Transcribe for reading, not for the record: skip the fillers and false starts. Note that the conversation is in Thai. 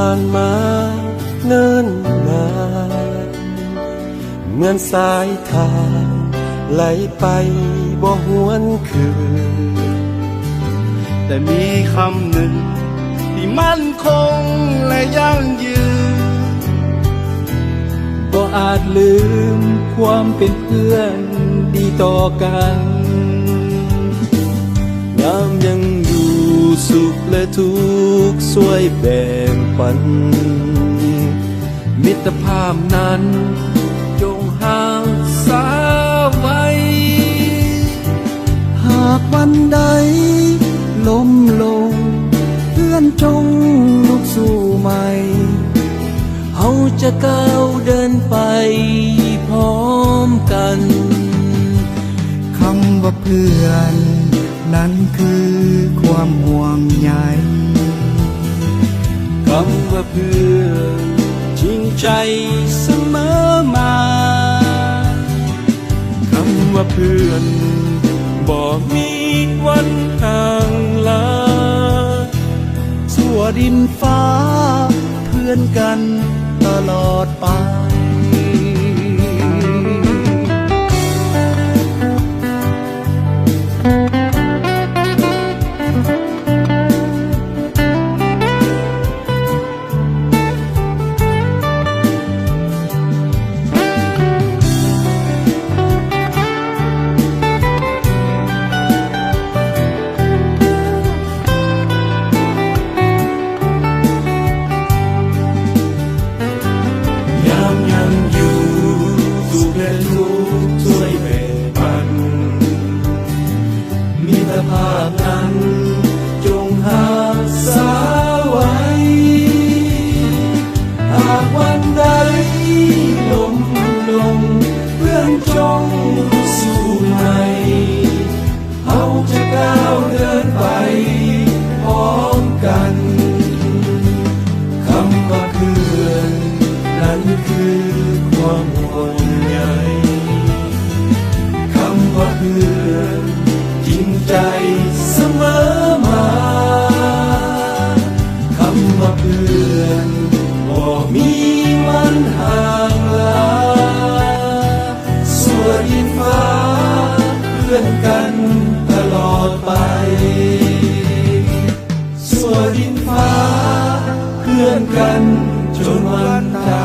านมาเนิ่นนานเหมือนสายทางไหลไปบ่หวนคืนแต่มีคำหนึ่งที่มั่นคงและยั่งยืนบ่อาจลืมความเป็นเพื่อนดีต่อกันยามยังอยู่สุขและทุกข์ช่วยแบ่งปันมิตรภาพนั้นจงห่างสาไว้หากวันใดล้มลงเพื่อนจงลุกสู้ใหม่เฮาจะก้าวเดินไปพร้อมกันคำว่าเพื่อนนั้นคือความห่วงใยคำว่าเพื่อนจริงใจเสมอมาคำว่าเพื่อนบ่มีวันห่างลาชั่วดินฟ้าเพื่อนกันตลอดไปมิตรภาพนั้นจงหาสาไว้หากวันใดล้มลงเพื่อนจงสู้ใหม่เฮาจะก้าวเดินไปพร้อมกันคำว่าเพื่อนนั้นคือความห่วงใยคำว่าเพื่อนจริงใจเสมอมาคำว่าเพื่อนบ่มีวันห่างลาส่วนดินฟ้าเพื่อนกันตลอดไปส่วนดินฟ้าเพื่อนกันจนวันตาย